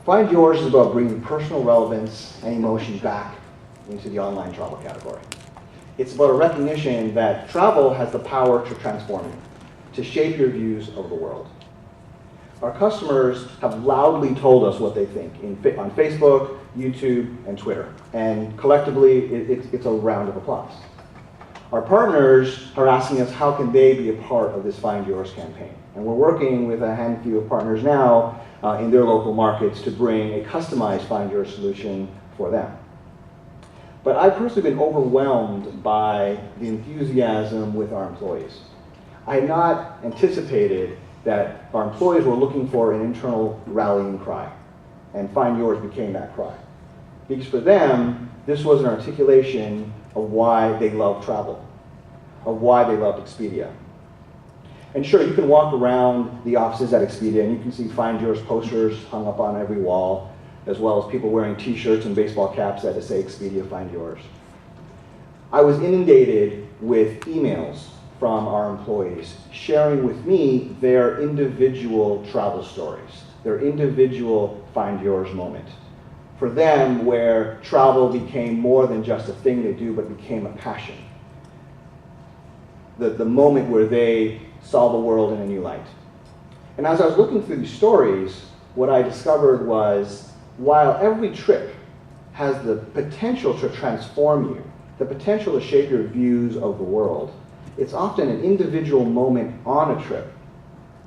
Find Yours is about bringing personal relevance and emotion back into the online travel category. It's about a recognition that travel has the power to transform you, to shape your views of the world. Our customers have loudly told us what they think on Facebook, YouTube, and Twitter, and collectively, it's a round of applause. Our partners are asking us how can they be a part of this Find Yours campaign. And we're working with a handful of partners now in their local markets to bring a customized Find Yours solution for them. But I've personally been overwhelmed by the enthusiasm with our employees. I had not anticipated that our employees were looking for an internal rallying cry, and Find Yours became that cry. Because for them, this was an articulation of why they love travel, of why they loved Expedia. And sure, you can walk around the offices at Expedia and you can see Find Yours posters hung up on every wall, as well as people wearing t-shirts and baseball caps that say Expedia Find Yours. I was inundated with emails from our employees sharing with me their individual travel stories, their individual Find Yours moment. For them, where travel became more than just a thing they do, but became a passion. The moment where they saw the world in a new light. And as I was looking through these stories, what I discovered was, while every trip has the potential to transform you, the potential to shape your views of the world, it's often an individual moment on a trip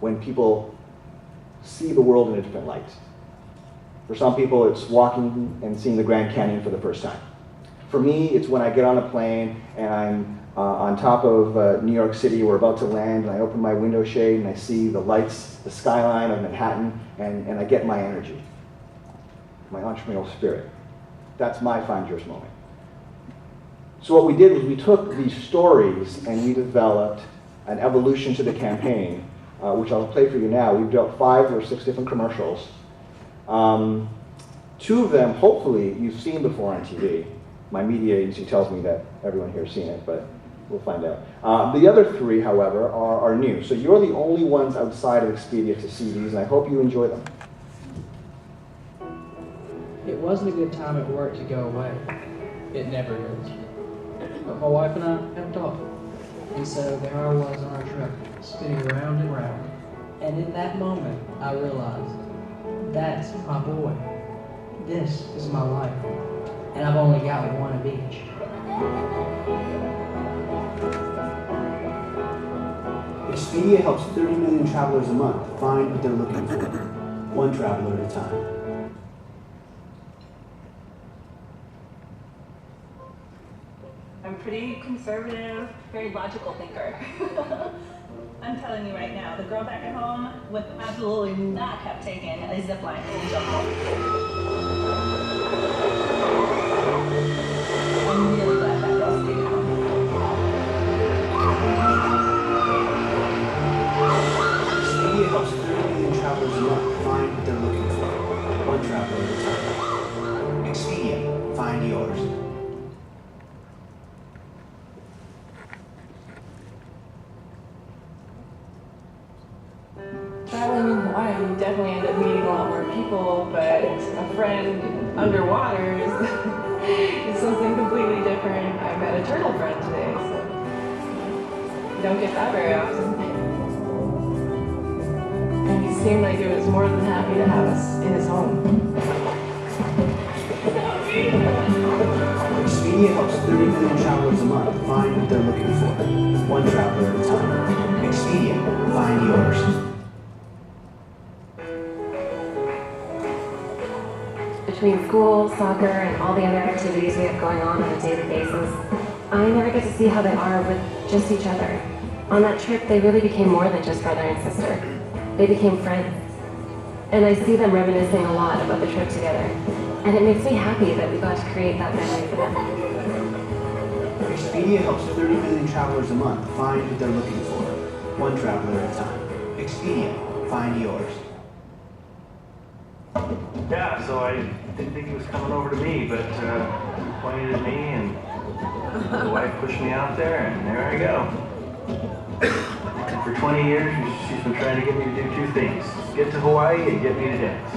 when people see the world in a different light. For some people, it's walking and seeing the Grand Canyon for the first time. For me, it's when I get on a plane and I'm on top of New York City, we're about to land, and I open my window shade and I see the lights, the skyline of Manhattan, and I get my energy, my entrepreneurial spirit. That's my Find Yours moment. So what we did was we took these stories and we developed an evolution to the campaign, which I'll play for you now. We've built 5 or 6 different commercials. 2 of them, hopefully, you've seen before on TV. My media agency tells me that everyone here has seen it, but we'll find out. The other 3, however, are new. So you're the only ones outside of Expedia to see these, and I hope you enjoy them. It wasn't a good time at work to go away. It never is. But my wife and I have talked. And so there I was on our truck, spinning round and round. And in that moment, I realized, that's my boy. This is my life. And I've only got one of each. Expedia helps 30 million travelers a month find what they're looking for, one traveler at a time. I'm pretty conservative, very logical thinker. I'm telling you right now, the girl back at home would absolutely not have taken a zip line in the jungle. I'm really glad that girl stayed at home. Expedia helps 30 million travelers a month find what they're looking for, one traveler at a time. Expedia, find yours. Traveling in Hawaii, you definitely end up meeting a lot more people, but a friend underwater is something completely different. I met a turtle friend today, so you don't get that very often. And seemed like he was more than happy to have us in his home. Expedia helps 30 million travelers a month find what they're looking for, one traveler at a time. Expedia, find yours. Between school, soccer, and all the other activities we have going on a daily basis, I never get to see how they are with just each other. On that trip, they really became more than just brother and sister. They became friends. And I see them reminiscing a lot about the trip together. And it makes me happy that we got to create that memory for them. Expedia helps 30 million travelers a month find what they're looking for, one traveler at a time. Expedia, find yours. Yeah, so I didn't think he was coming over to me, but he pointed at me and the wife pushed me out there and there I go. And for 20 years, she's been trying to get me to do two things. Get to Hawaii and get me to dance.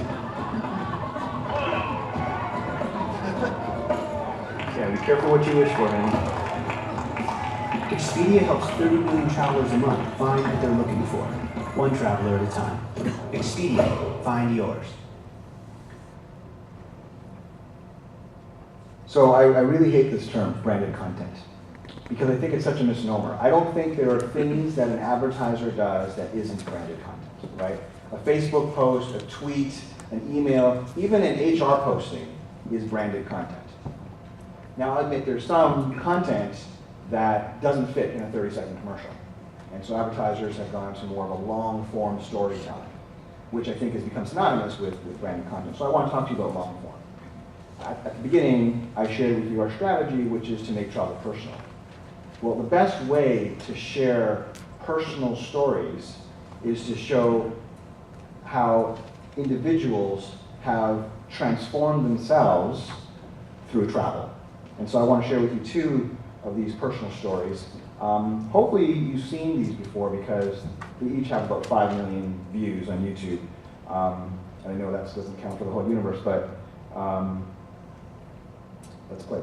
Yeah, be careful what you wish for, honey. Expedia helps 30 million travelers a month find what they're looking for, one traveler at a time. Expedia, find yours. So I really hate this term, branded content, because I think it's such a misnomer. I don't think there are things that an advertiser does that isn't branded content, right? A Facebook post, a tweet, an email, even an HR posting is branded content. Now, I'll admit there's some content that doesn't fit in a 30-second commercial. And so advertisers have gone to more of a long-form storytelling, which I think has become synonymous with branded content. So I want to talk to you about long-form. At the beginning, I shared with you our strategy, which is to make travel personal. Well, the best way to share personal stories is to show how individuals have transformed themselves through travel. And so I want to share with you two of these personal stories. Hopefully you've seen these before because they each have about 5 million views on YouTube. And I know that doesn't count for the whole universe, but let's play.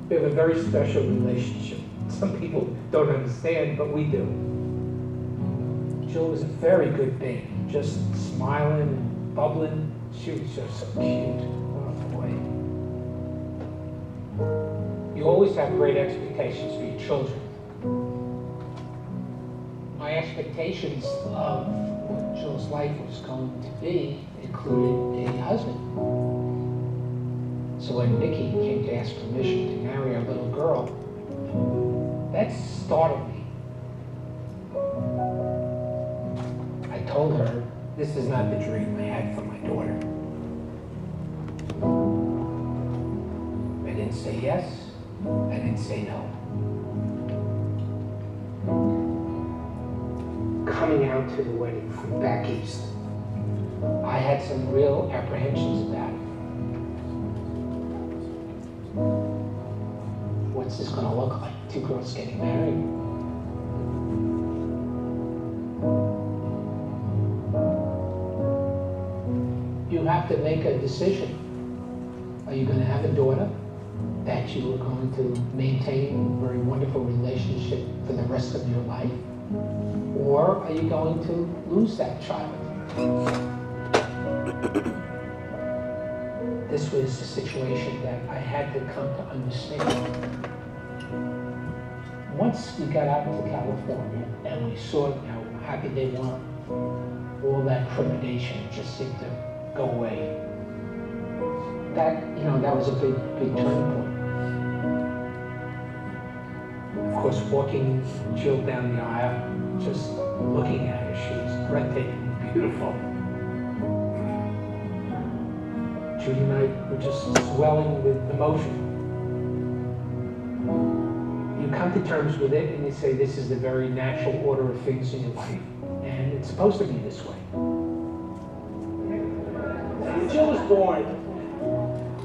We have a very special relationship. Some people don't understand, but we do. Jill was a very good baby, just smiling and bubbling. She was just so cute. Oh boy. You always have great expectations for your children. My expectations of what Jill's life was going to be included a husband. So when Nikki came to ask permission to marry our little girl, that startled me. I told her, this is not the dream I had for my daughter. I didn't say yes, I didn't say no. Coming out to the wedding from back east, I had some real apprehensions about it. What's this gonna look like? Two girls getting married? You have to make a decision. Are you gonna have a daughter that you are going to maintain a very wonderful relationship for the rest of your life? Or are you going to lose that child? This was a situation that I had to come to understand. Once we got out to California and we saw how happy they were, all that trepidation just seemed to go away. That was a big turning point. Of course, walking Jill down the aisle, just looking at her, she was breathtakingly beautiful. Judy and I were just swelling with emotion. You come to terms with it and you say this is the very natural order of things in your life, and it's supposed to be this way. When Jill was born,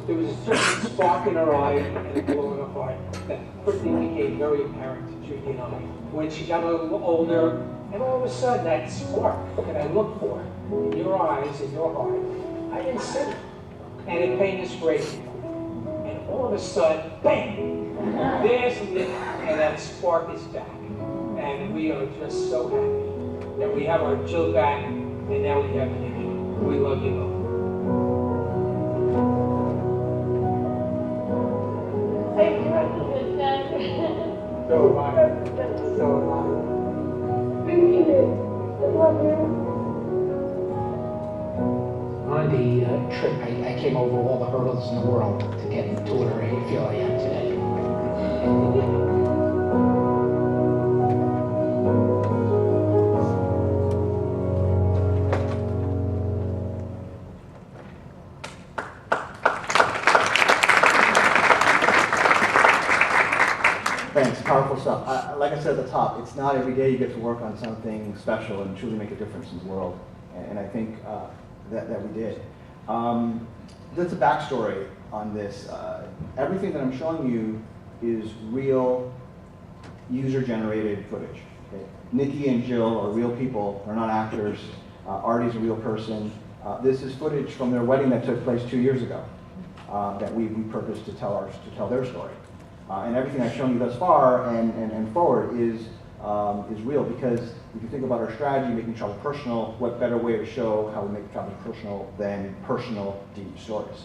there was a certain spark in her eye and a glow in her heart that quickly became very apparent to Judy and I. When she got a little older, and all of a sudden that spark that I looked for in your eyes, in your heart, I didn't see it. And it pained us greatly. And all of a sudden, bang! There's Nick. and that spark is back. And we are just so happy that we have our Jill back, and now we have Nikki. We love you both. Thank you, Dad. So am I. So am I. Thank you. I love you. On the trip, I came over all the hurdles in the world to get to where I feel I am today. Thanks, powerful stuff. Like I said at the top, it's not every day you get to work on something special and truly make a difference in the world, and I think that we did. That's a backstory on this. Everything that I'm showing you is real user-generated footage. Okay? Nikki and Jill are real people, they're not actors. Artie's a real person. This is footage from their wedding that took place 2 years ago that we repurposed to tell their story. And everything I've shown you thus far and forward is real, because if you think about our strategy, making travel personal, what better way to show how we make travel personal than personal, deep stories?